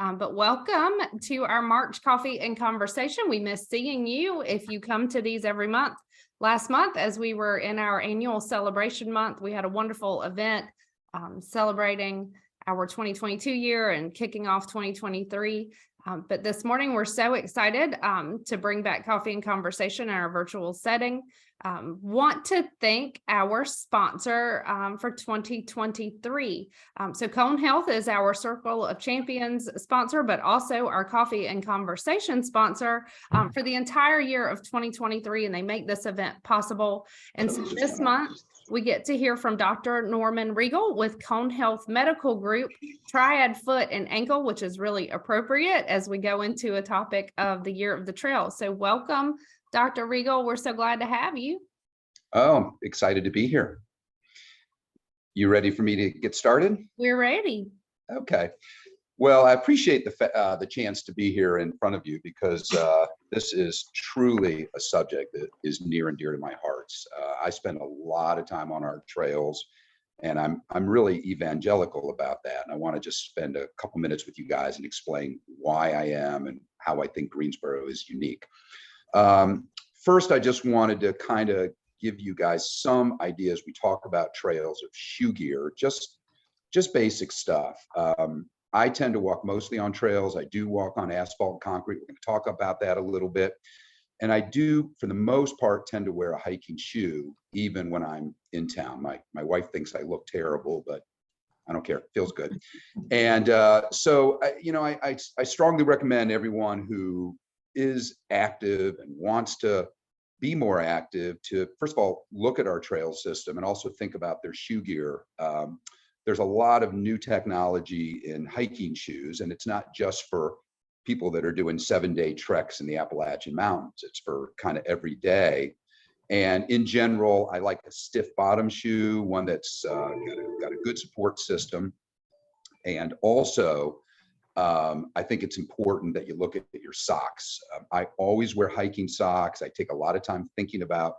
But welcome to our March Coffee and Conversation. We miss seeing you if you come to these every month. Last month, as we were in our annual celebration month, we had a wonderful event celebrating our 2022 year and kicking off 2023. But this morning, we're so excited to bring back Coffee and Conversation in our virtual setting. Want to thank our sponsor for 2023. So Cone Health is our Circle of Champions sponsor, but also our Coffee and Conversation sponsor for the entire year of 2023, and they make this event possible. And so this month, we get to hear from Dr. Norman Riegel with Cone Health Medical Group, Triad Foot and Ankle, which is really appropriate as we go into a topic of the Year of the Trail. So welcome, Dr. Riegel. We're so glad to have you. Oh, excited to be here. You ready for me to get started? We're ready. Okay. Well, I appreciate the chance to be here in front of you because this is truly a subject that is near and dear to my heart. I spend a lot of time on our trails, and I'm really evangelical about that. And I want to just spend a couple minutes with you guys and explain why I am and how I think Greensboro is unique. First, I just wanted to kind of give you guys some ideas. We talk about trails of shoe gear, just basic stuff. I tend to walk mostly on trails. I do walk on asphalt and concrete. We're going to talk about that a little bit. And I do, for the most part, tend to wear a hiking shoe, even when I'm in town. My wife thinks I look terrible, but I don't care. It feels good. And so, I strongly recommend everyone who is active and wants to be more active to, first of all, look at our trail system and also think about their shoe gear. There's a lot of new technology in hiking shoes, and it's not just for people that are doing 7-day treks in the Appalachian Mountains. It's for kind of every day. And in general, I like a stiff bottom shoe, one that's got a good support system. And also, I think it's important that you look at your socks. I always wear hiking socks. I take a lot of time thinking about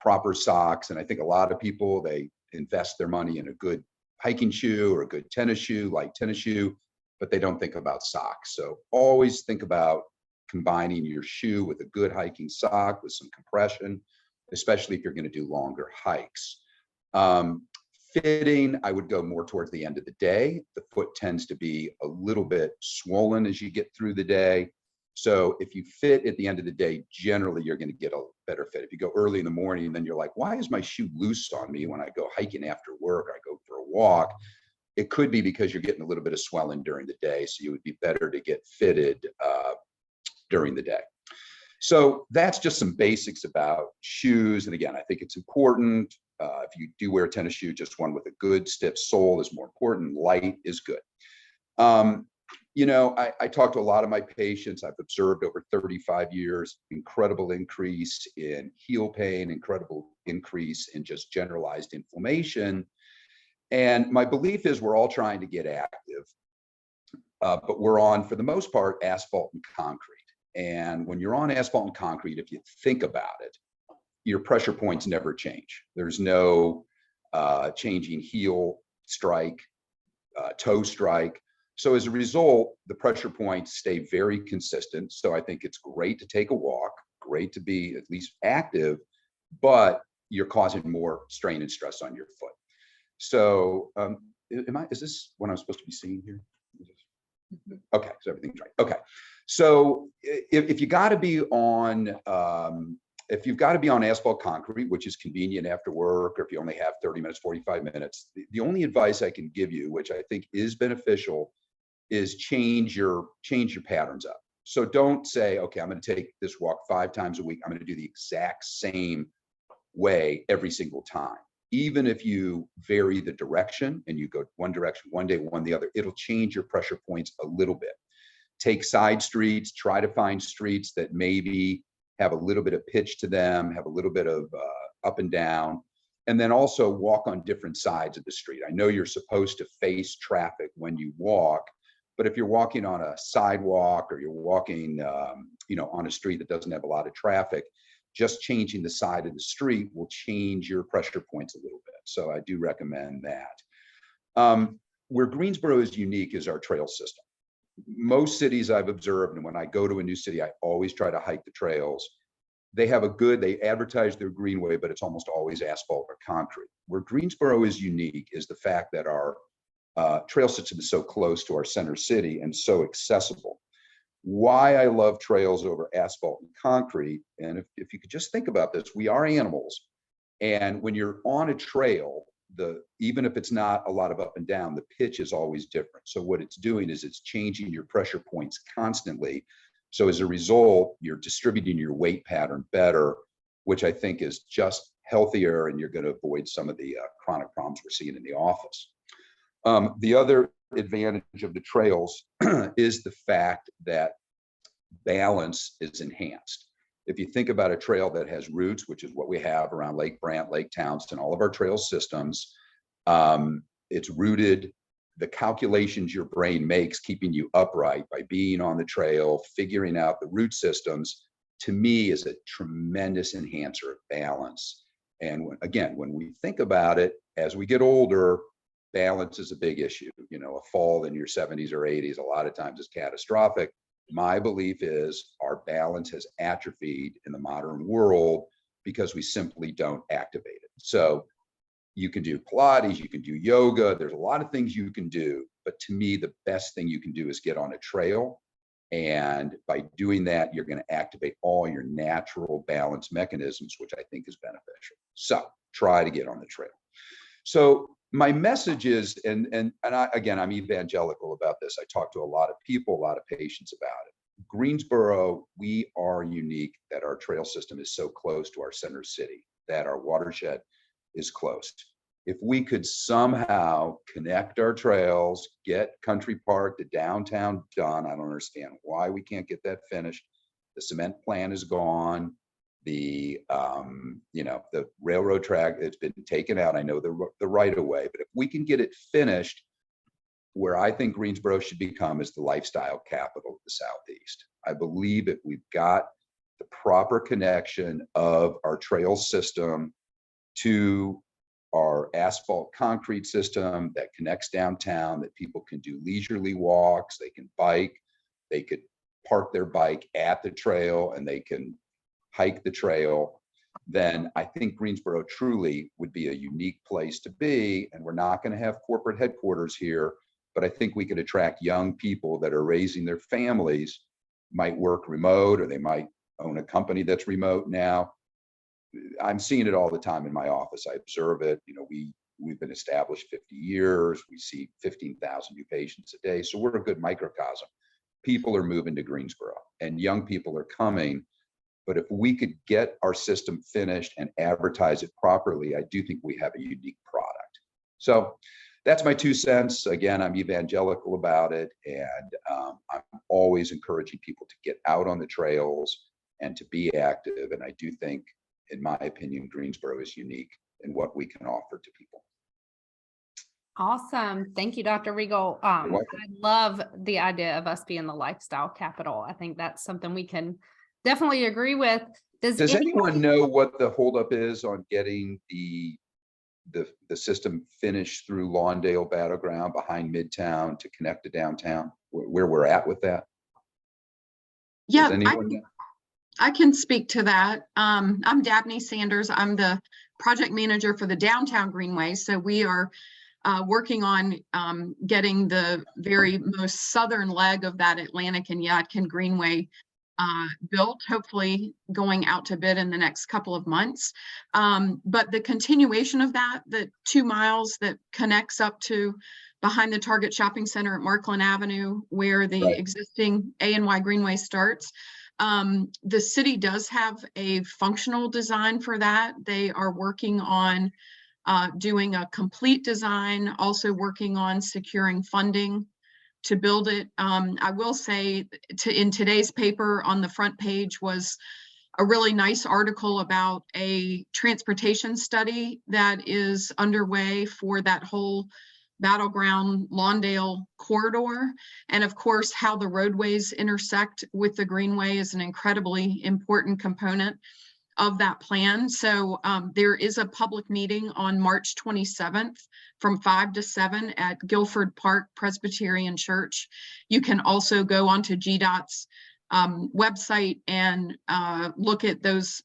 proper socks. And I think a lot of people, they invest their money in a good hiking shoe or a good tennis shoe, light tennis shoe, but they don't think about socks. So always think about combining your shoe with a good hiking sock with some compression, especially if you're going to do longer hikes. Fitting, I would go more towards the end of the day. The foot tends to be a little bit swollen as you get through the day. So if you fit at the end of the day, generally you're going to get a better fit. If you go early in the morning, and then you're like, why is my shoe loose on me when I go hiking after work, or I go for a walk? It could be because you're getting a little bit of swelling during the day. So you would be better to get fitted during the day. So that's just some basics about shoes. And again, I think it's important. If you do wear a tennis shoe, just one with a good stiff sole is more important. Light is good. I talk to a lot of my patients. I've observed over 35 years, incredible increase in heel pain, incredible increase in just generalized inflammation. And my belief is we're all trying to get active, but we're on, for the most part, asphalt and concrete. And when you're on asphalt and concrete, if you think about it, your pressure points never change. There's no changing heel strike, toe strike. So as a result, the pressure points stay very consistent. So I think it's great to take a walk, great to be at least active, but you're causing more strain and stress on your foot. So is this what I'm supposed to be seeing here? Okay, so everything's right. Okay, so if you got to be on, if you've got to be on asphalt concrete, which is convenient after work, or if you only have 30 minutes, 45 minutes, the only advice I can give you, which I think is beneficial, is change your patterns up. So don't say, okay, I'm going to take this walk 5 times a week. I'm going to do the exact same way every single time. Even if you vary the direction and you go one direction one day, one the other, it'll change your pressure points a little bit. Take side streets, try to find streets that maybe have a little bit of pitch to them, have a little bit of up and down, and then also walk on different sides of the street. I know you're supposed to face traffic when you walk, but if you're walking on a sidewalk or you're walking, on a street that doesn't have a lot of traffic, just changing the side of the street will change your pressure points a little bit. So I do recommend that. Where Greensboro is unique is our trail system. most cities I've observed, and when I go to a new city, I always try to hike the trails. They advertise their greenway, but it's almost always asphalt or concrete. Where Greensboro is unique is the fact that our trail system is so close to our center city and so accessible. Why I love trails over asphalt and concrete, and if you could just think about this, we are animals. And when you're on a trail, even if it's not a lot of up and down, the pitch is always different. So what it's doing is it's changing your pressure points constantly. So as a result, you're distributing your weight pattern better, which I think is just healthier, and you're going to avoid some of the chronic problems we're seeing in the office. The other advantage of the trails is the fact that balance is enhanced. If you think about a trail that has roots, which is what we have around Lake Brant, Lake Townsend, all of our trail systems, it's rooted. The calculations your brain makes keeping you upright by being on the trail, figuring out the root systems, to me is a tremendous enhancer of balance. And when we think about it, as we get older, balance is a big issue. You know, a fall in your 70s or 80s, a lot of times is catastrophic. My belief is our balance has atrophied in the modern world because we simply don't activate it. So you can do Pilates, you can do yoga, there's a lot of things you can do, but to me, the best thing you can do is get on a trail. And by doing that, you're going to activate all your natural balance mechanisms, which I think is beneficial. So try to get on the trail. So my message is, and I'm evangelical about this. I talk to a lot of people, a lot of patients about it. Greensboro, we are unique that our trail system is so close to our center city, that our watershed is close. If we could somehow connect our trails, get Country Park to downtown done, I don't understand why we can't get that finished. The cement plant is gone. The railroad track, it's been taken out. I know the right of way, but if we can get it finished, where I think Greensboro should become is the lifestyle capital of the Southeast. I believe that we've got the proper connection of our trail system to our asphalt concrete system that connects downtown, that people can do leisurely walks, they can bike, they could park their bike at the trail, and they can hike the trail. Then I think Greensboro truly would be a unique place to be. And we're not going to have corporate headquarters here, but I think we could attract young people that are raising their families, might work remote, or they might own a company that's remote now. I'm seeing it all the time in my office. I observe it. You know, we've been established 50 years. We see 15,000 new patients a day. So we're a good microcosm. People are moving to Greensboro, and young people are coming. But if we could get our system finished and advertise it properly, I do think we have a unique product. So that's my 2 cents. Again, I'm evangelical about it, and I'm always encouraging people to get out on the trails and to be active. And I do think, in my opinion, Greensboro is unique in what we can offer to people. Awesome. Thank you, Dr. Riegel. I love the idea of us being the lifestyle capital. I think that's something we can definitely agree with. Does anyone know what the holdup is on getting the system finished through Lawndale Battleground behind Midtown to connect to downtown, where we're at with that? Yeah, Does anyone know? I can speak to that. I'm Dabney Sanders. I'm the project manager for the Downtown Greenway. So we are working on getting the very most southern leg of that Atlantic and Yadkin Greenway built, hopefully going out to bid in the next couple of months. But the continuation of that, the 2 miles that connects up to behind the Target Shopping Center at Markland Avenue, where the existing A&Y Greenway starts, the city does have a functional design for that. They are working on doing a complete design, also working on securing funding to build it. I will say in today's paper on the front page was a really nice article about a transportation study that is underway for that whole Battleground Lawndale corridor. And of course, how the roadways intersect with the Greenway is an incredibly important component. of that plan. So there is a public meeting on March 27th from 5 to 7 at Guilford Park Presbyterian Church. You can also go onto GDOT's website and look at those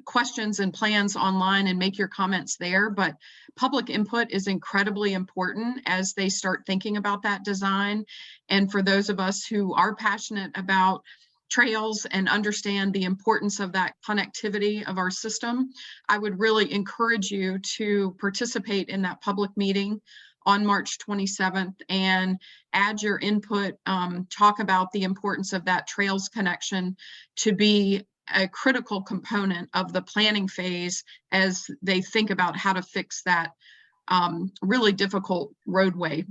questions and plans online and make your comments there. But public input is incredibly important as they start thinking about that design. And for those of us who are passionate about trails and understand the importance of that connectivity of our system, I would really encourage you to participate in that public meeting on March 27th and add your input, talk about the importance of that trails connection to be a critical component of the planning phase as they think about how to fix that really difficult roadway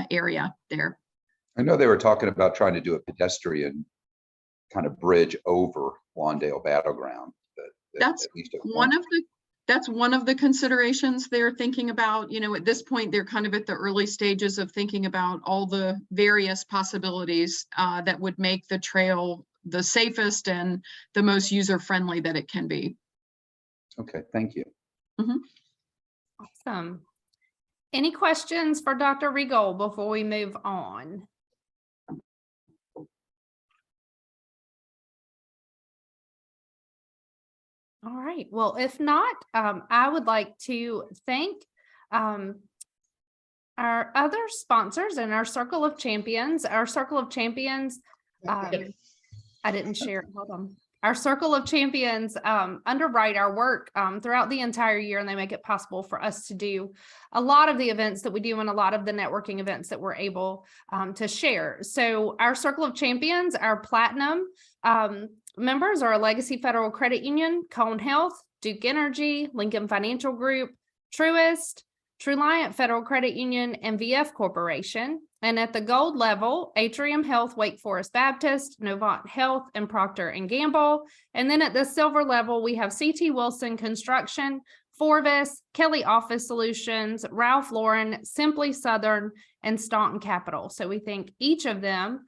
area there. I know they were talking about trying to do a pedestrian kind of bridge over Lawndale Battleground. That's one of the considerations they're thinking about. You know, at this point, they're kind of at the early stages of thinking about all the various possibilities that would make the trail the safest and the most user-friendly that it can be. Okay, thank you. Awesome. Any questions for Dr. Regal before we move on? All right, well, if not, I would like to thank our other sponsors and our Circle of Champions. Our Circle of Champions, I didn't share it, hold on. Our Circle of Champions underwrite our work throughout the entire year, and they make it possible for us to do a lot of the events that we do and a lot of the networking events that we're able to share. So our Circle of Champions, our Platinum members are a Legacy Federal Credit Union, Cone Health, Duke Energy, Lincoln Financial Group, Truist, Truliant Federal Credit Union, and VF Corporation. And at the gold level, Atrium Health, Wake Forest Baptist, Novant Health, and Procter & Gamble. And then at the silver level, we have CT Wilson Construction, Forvis, Kelly Office Solutions, Ralph Lauren, Simply Southern, and Staunton Capital. So we thank each of them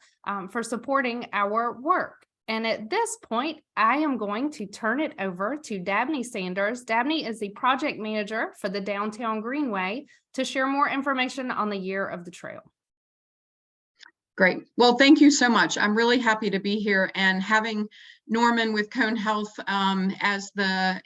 for supporting our work. And at this point, I am going to turn it over to Dabney Sanders. Dabney is the project manager for the Downtown Greenway to share more information on the Year of the Trail. Great. Well, thank you so much. I'm really happy to be here, and having Norman with Cone Health as the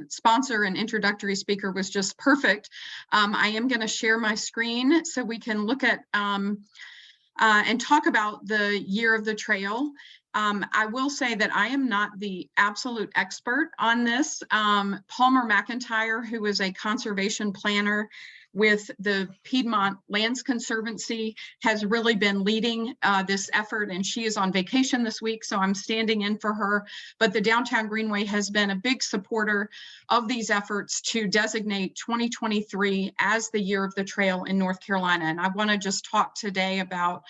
sponsor and introductory speaker was just perfect. I am going to share my screen so we can look at and talk about the Year of the Trail. I will say that I am not the absolute expert on this. Palmer McIntyre, who is a conservation planner with the Piedmont Lands Conservancy, has really been leading this effort, and she is on vacation this week, so I'm standing in for her. But the Downtown Greenway has been a big supporter of these efforts to designate 2023 as the Year of the Trail in North Carolina. And I want to just talk today about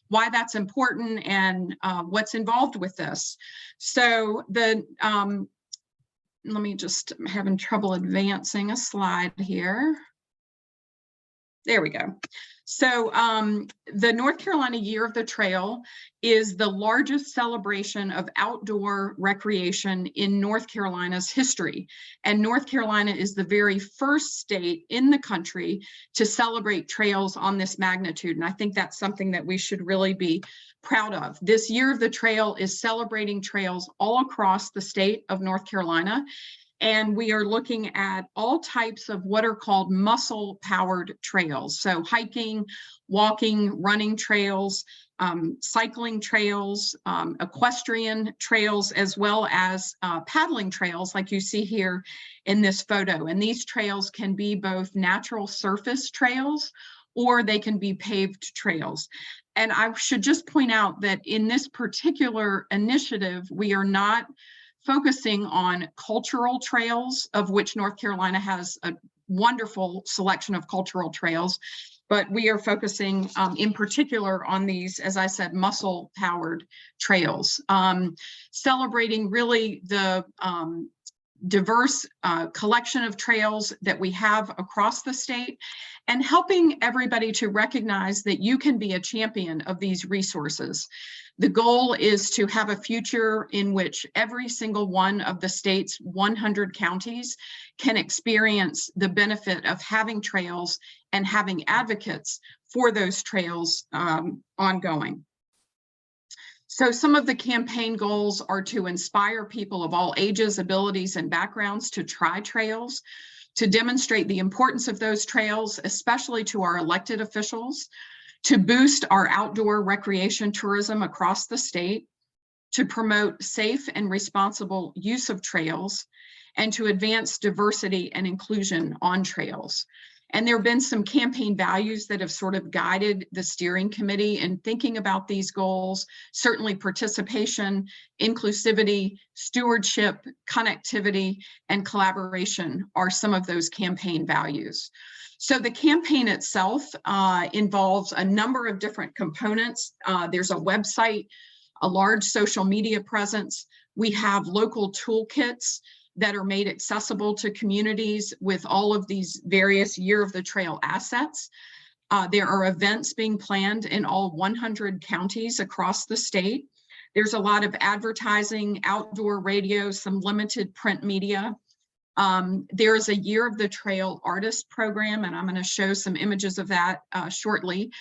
why that's important and what's involved with this. So the let me just, I'm having trouble advancing a slide here. There we go. So the North Carolina Year of the Trail is the largest celebration of outdoor recreation in North Carolina's history. And North Carolina is the very first state in the country to celebrate trails on this magnitude. And I think that's something that we should really be proud of. This Year of the Trail is celebrating trails all across the state of North Carolina. And we are looking at all types of what are called muscle-powered trails. So hiking, walking, running trails, cycling trails, equestrian trails, as well as paddling trails like you see here in this photo. And these trails can be both natural surface trails or they can be paved trails. And I should just point out that in this particular initiative, we are not focusing on cultural trails, of which North Carolina has a wonderful selection of cultural trails, but we are focusing in particular on these, as I said, muscle-powered trails, celebrating really the diverse collection of trails that we have across the state, and helping everybody to recognize that you can be a champion of these resources. The goal is to have a future in which every single one of the state's 100 counties can experience the benefit of having trails and having advocates for those trails ongoing. So some of the campaign goals are to inspire people of all ages, abilities, and backgrounds to try trails, to demonstrate the importance of those trails, especially to our elected officials, to boost our outdoor recreation tourism across the state, to promote safe and responsible use of trails, and to advance diversity and inclusion on trails. And there have been some campaign values that have sort of guided the steering committee in thinking about these goals. Certainly participation, inclusivity, stewardship, connectivity, and collaboration are some of those campaign values. So the campaign itself involves a number of different components. There's a website, a large social media presence. We have local toolkits that are made accessible to communities with all of these various Year of the Trail assets. There are events being planned in all 100 counties across the state. There's a lot of advertising, outdoor radio, some limited print media. There is a Year of the Trail artist program, and I'm going to show some images of that shortly.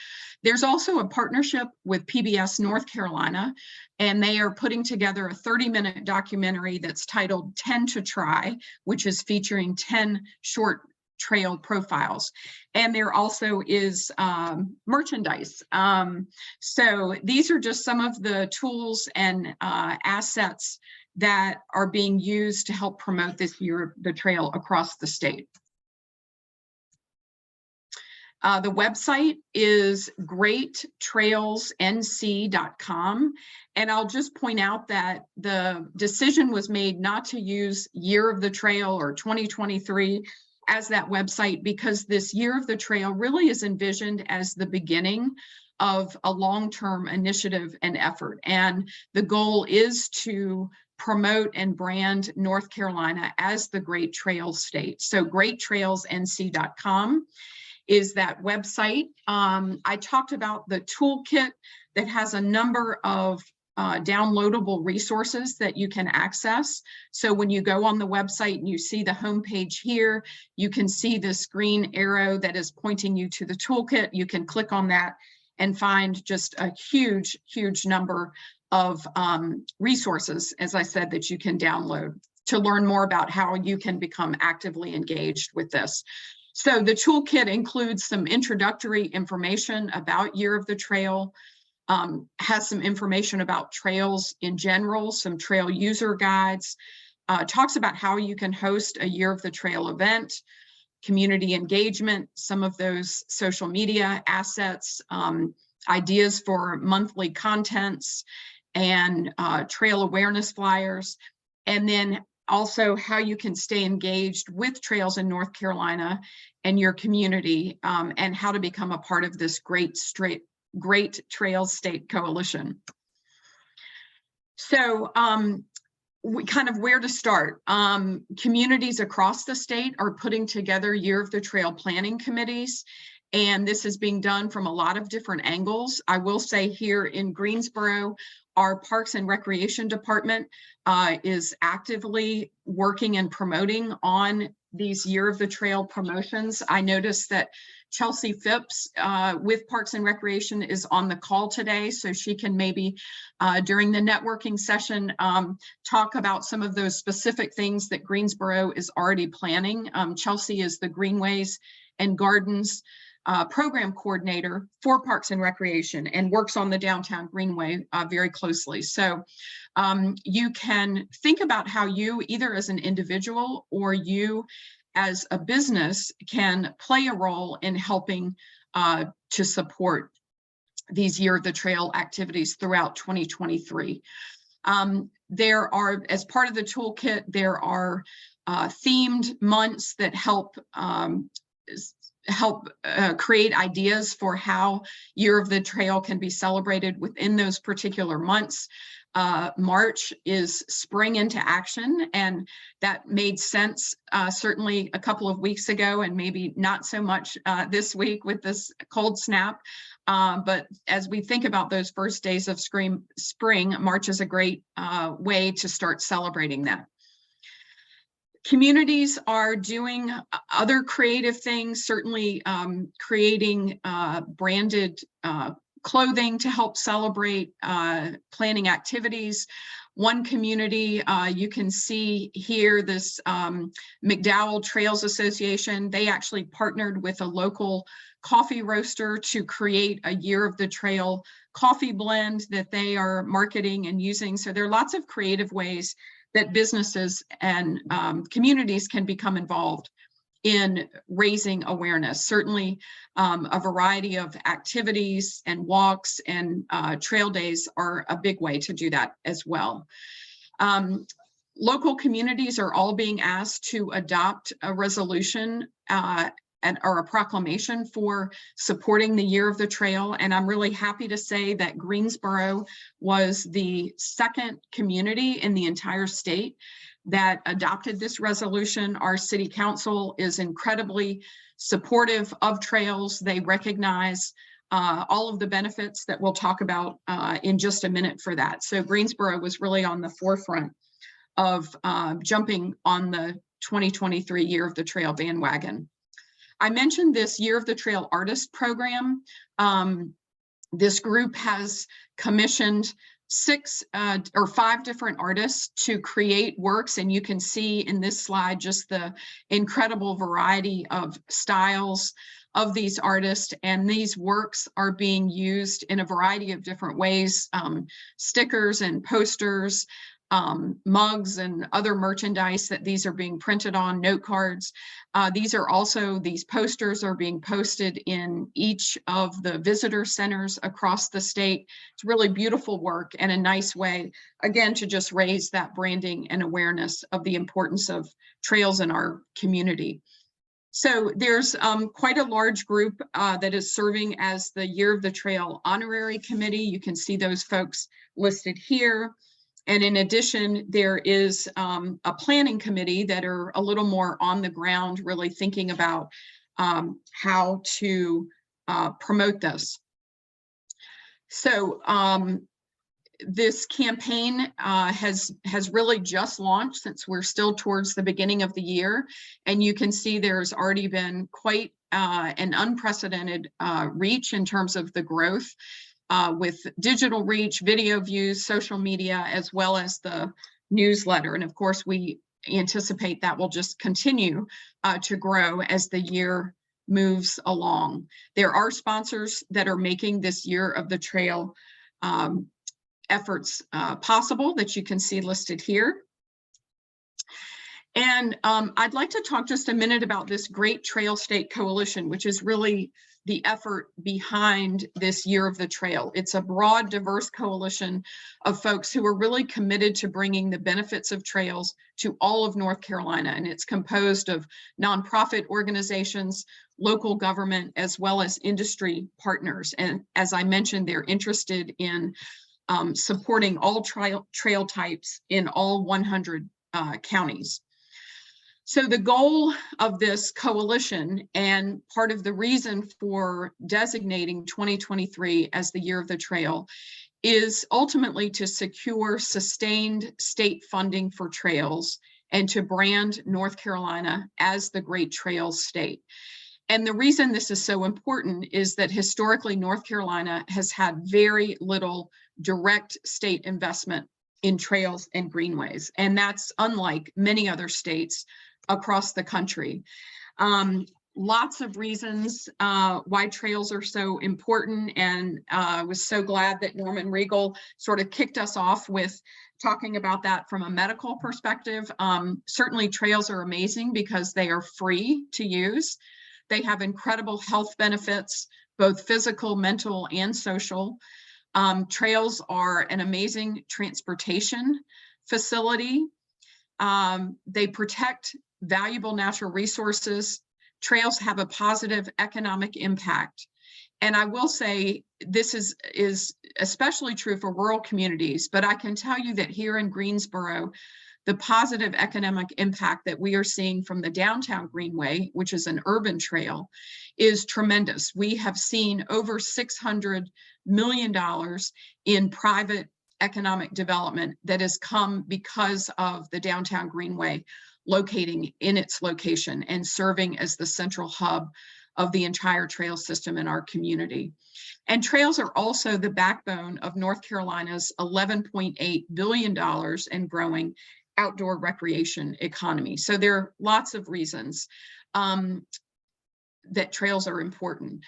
There's also a partnership with PBS North Carolina, and they are putting together a 30-minute documentary that's titled 10 to Try, which is featuring 10 short trail profiles. And there also is merchandise. So these are just some of the tools and assets that are being used to help promote this Year of the Trail across the state. The website is greattrailsnc.com. And I'll just point out that the decision was made not to use Year of the Trail or 2023 as that website, because this Year of the Trail really is envisioned as the beginning of a long-term initiative and effort. And the goal is to promote and brand North Carolina as the Great Trails State. So greattrailsnc.com is that website. I talked about the toolkit that has a number of downloadable resources that you can access. So when you go on the website and you see the homepage here, you can see this green arrow that is pointing you to the toolkit. You can click on that and find just a huge, huge number of resources, as I said, that you can download to learn more about how you can become actively engaged with this. So the toolkit includes some introductory information about Year of the Trail, has some information about trails in general, some trail user guides, talks about how you can host a Year of the Trail event, community engagement, some of those social media assets, ideas for monthly contents, and trail awareness flyers, and then also how you can stay engaged with trails in North Carolina and your community, and how to become a part of this Great Trails State Coalition. So where to start. Communities across the state are putting together Year of the Trail planning committees, and this is being done from a lot of different angles. I will say here in Greensboro, our Parks and Recreation Department is actively working and promoting on these Year of the Trail promotions. I noticed that Chelsea Phipps with Parks and Recreation is on the call today, so she can maybe during the networking session talk about some of those specific things that Greensboro is already planning. Chelsea is the Greenways and Gardens program coordinator for Parks and Recreation and works on the Downtown Greenway very closely. So you can think about how you, either as an individual or you as a business, can play a role in helping to support these Year of the Trail activities throughout 2023. There are, as part of the toolkit, there are themed months that help help create ideas for how Year of the Trail can be celebrated within those particular months. March is spring into action, and that made sense certainly a couple of weeks ago, and maybe not so much this week with this cold snap. But as we think about those first days of spring, March is a great way to start celebrating that. Communities are doing other creative things, certainly creating branded clothing to help celebrate, planning activities. One community, you can see here, this McDowell Trails Association, they actually partnered with a local coffee roaster to create a Year of the Trail coffee blend that they are marketing and using. So there are lots of creative ways that businesses and communities can become involved in raising awareness. Certainly a variety of activities and walks and trail days are a big way to do that as well. Local communities are all being asked to adopt a resolution or a proclamation for supporting the Year of the Trail. And I'm really happy to say that Greensboro was the second community in the entire state that adopted this resolution. Our city council is incredibly supportive of trails. They recognize all of the benefits that we'll talk about in just a minute for that. So Greensboro was really on the forefront of jumping on the 2023 Year of the Trail bandwagon. I mentioned this Year of the Trail Artist Program. This group has commissioned 6 or 5 different artists to create works, and you can see in this slide just the incredible variety of styles of these artists, and these works are being used in a variety of different ways, stickers and posters, mugs and other merchandise that these are being printed on, note cards. These posters are being posted in each of the visitor centers across the state. It's really beautiful work and a nice way, again, to just raise that branding and awareness of the importance of trails in our community. So there's quite a large group that is serving as the Year of the Trail Honorary Committee. You can see those folks listed here. And in addition, there is a planning committee that are a little more on the ground, really thinking about how to promote this. So this campaign has really just launched, since we're still towards the beginning of the year. And you can see there's already been quite an unprecedented reach in terms of the growth. With digital reach, video views, social media, as well as the newsletter. And of course, we anticipate that will just continue to grow as the year moves along. There are sponsors that are making this Year of the Trail efforts possible, that you can see listed here. And I'd like to talk just a minute about this Great Trail State Coalition, which is really the effort behind this Year of the Trail. It's a broad, diverse coalition of folks who are really committed to bringing the benefits of trails to all of North Carolina. And it's composed of nonprofit organizations, local government, as well as industry partners. And as I mentioned, they're interested in supporting all trail types in all 100 counties. So the goal of this coalition, and part of the reason for designating 2023 as the Year of the Trail, is ultimately to secure sustained state funding for trails and to brand North Carolina as the Great Trails State. And the reason this is so important is that historically North Carolina has had very little direct state investment in trails and greenways, and that's unlike many other states across the country. Lots of reasons why trails are so important, and I was so glad that Norman Regal sort of kicked us off with talking about that from a medical perspective. Certainly trails are amazing because they are free to use. They have incredible health benefits, both physical, mental, and social. Trails are an amazing transportation facility. They protect valuable natural resources. trails have a positive economic impact. And I will say this is especially true for rural communities, but I can tell you that here in Greensboro, the positive economic impact that we are seeing from the Downtown Greenway, which is an urban trail, is tremendous. We have seen over $600 million in private economic development that has come because of the Downtown Greenway locating in its location and serving as the central hub of the entire trail system in our community. And trails are also the backbone of North Carolina's $11.8 billion and growing outdoor recreation economy. So there are lots of reasons that trails are important.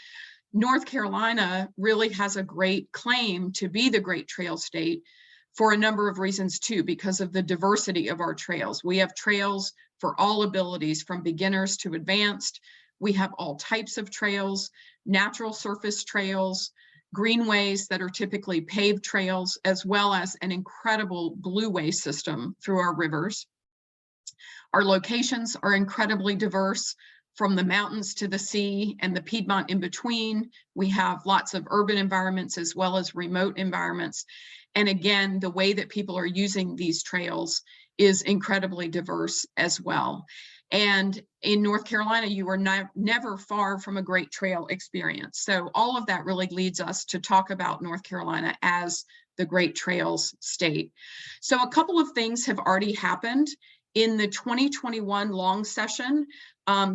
North Carolina really has a great claim to be the Great Trail State for a number of reasons too, because of the diversity of our trails. We have trails for all abilities, from beginners to advanced. We have all types of trails, natural surface trails, greenways that are typically paved trails, as well as an incredible blueway system through our rivers. Our locations are incredibly diverse, from the mountains to the sea and the Piedmont in between. We have lots of urban environments as well as remote environments. And again, the way that people are using these trails is incredibly diverse as well. And in North Carolina, you are never far from a great trail experience. So all of that really leads us to talk about North Carolina as the Great Trails State. So a couple of things have already happened. In the 2021 long session,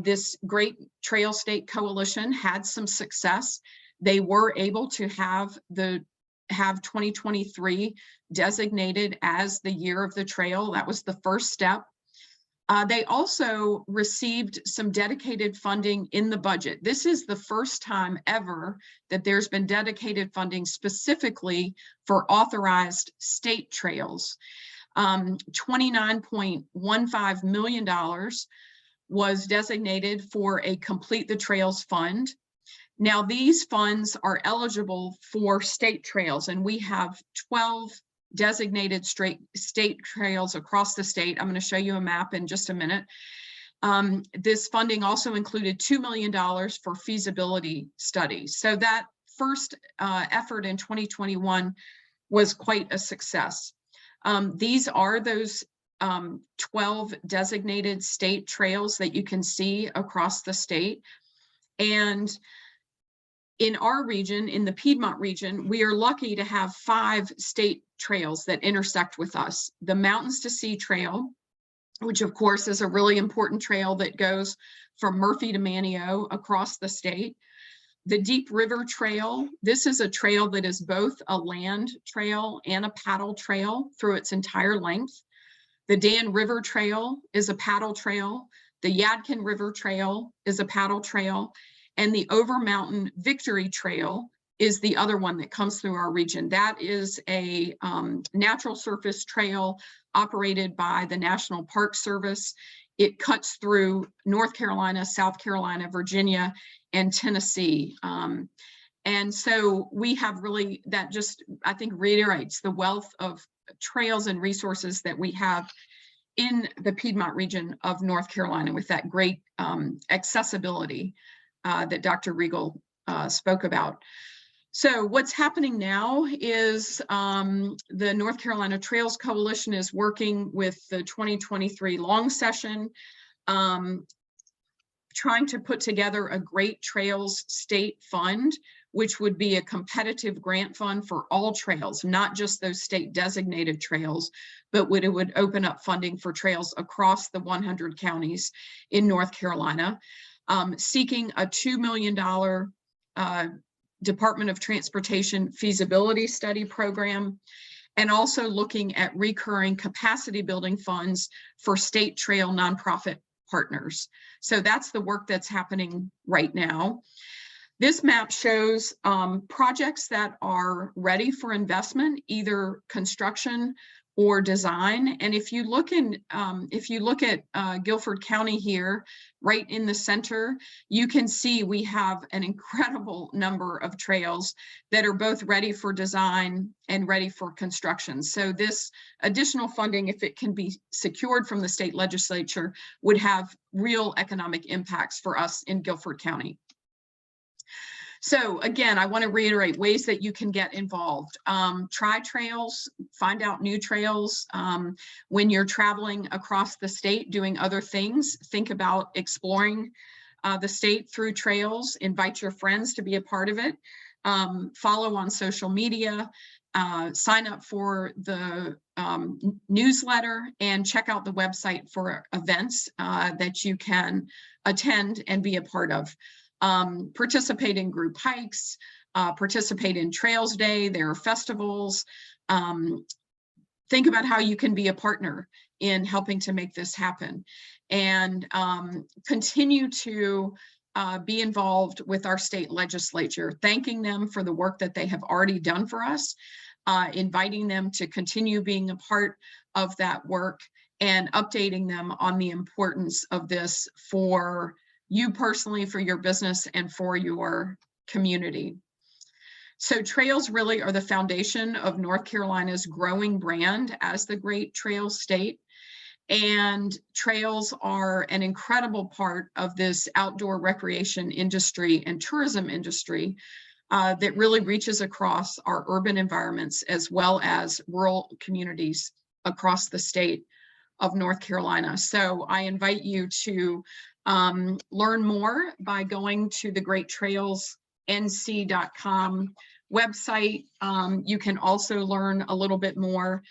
this Great Trail State Coalition had some success. They were able to have 2023 designated as the year of the trail. That was the first step. They also received some dedicated funding in the budget. This is the first time ever that there's been dedicated funding specifically for authorized state trails. $29.15 million was designated for a Complete the Trails fund. Now, these funds are eligible for state trails, and we have 12 designated state trails across the state. I'm going to show you a map in just a minute. This funding also included $2 million for feasibility studies. So that first effort in 2021 was quite a success. These are those 12 designated state trails that you can see across the state. And in our region, in the Piedmont region, we are lucky to have 5 state trails that intersect with us. The Mountains to Sea Trail, which of course is a really important trail that goes from Murphy to Manteo across the state. The Deep River Trail, this is a trail that is both a land trail and a paddle trail through its entire length. The Dan River Trail is a paddle trail. The Yadkin River Trail is a paddle trail. And the Over Mountain Victory Trail is the other one that comes through our region. That is a natural surface trail operated by the National Park Service. It cuts through North Carolina, South Carolina, Virginia, and Tennessee. And so we have really, that just, I think, reiterates the wealth of trails and resources that we have in the Piedmont region of North Carolina, with that great accessibility that Dr. Riegel spoke about. So what's happening now is the North Carolina Trails Coalition is working with the 2023 long session, trying to put together a Great Trails State Fund, which would be a competitive grant fund for all trails, not just those state designated trails, but it would open up funding for trails across the 100 counties in North Carolina, seeking a $2 million Department of Transportation feasibility study program, and also looking at recurring capacity building funds for state trail nonprofit partners. So that's the work that's happening right now. This map shows projects that are ready for investment, either construction or design. And if you look at Guilford County here, right in the center, you can see we have an incredible number of trails that are both ready for design and ready for construction. So this additional funding, if it can be secured from the state legislature, would have real economic impacts for us in Guilford County. So again, I want to reiterate ways that you can get involved. Try trails, find out new trails. When you're traveling across the state doing other things, think about exploring the state through trails. Invite your friends to be a part of it. Follow on social media. Sign up for the newsletter and check out the website for events that you can attend and be a part of. Participate in group hikes, participate in Trails Day. There are festivals. Think about how you can be a partner in helping to make this happen, and continue to be involved with our state legislature, thanking them for the work that they have already done for us, inviting them to continue being a part of that work, and updating them on the importance of this for you personally, for your business, and for your community. So trails really are the foundation of North Carolina's growing brand as the Great Trails State. And trails are an incredible part of this outdoor recreation industry and tourism industry that really reaches across our urban environments as well as rural communities across the state of North Carolina. So I invite you to learn more by going to the greattrailsnc.com website. You can also learn a little bit more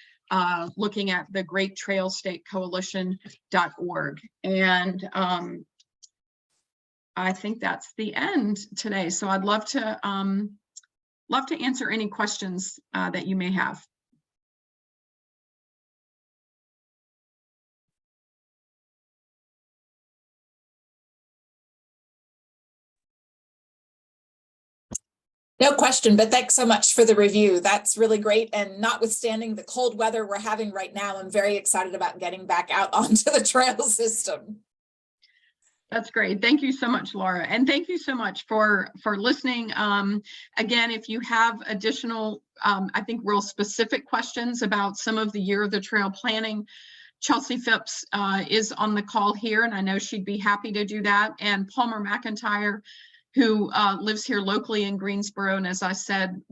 looking at the Great Trails State Coalition.org. And I think that's the end today. So I'd love to answer any questions that you may have. No question, but thanks so much for the review. That's really great. And notwithstanding the cold weather we're having right now, I'm very excited about getting back out onto the trail system. That's great. Thank you so much, Laura. And thank you so much for listening. Again, if you have additional, I think real specific questions about some of the Year of the Trail planning, Chelsea Phipps is on the call here, and I know she'd be happy to do that. And Palmer McIntyre, who lives here locally in Greensboro, and as I said,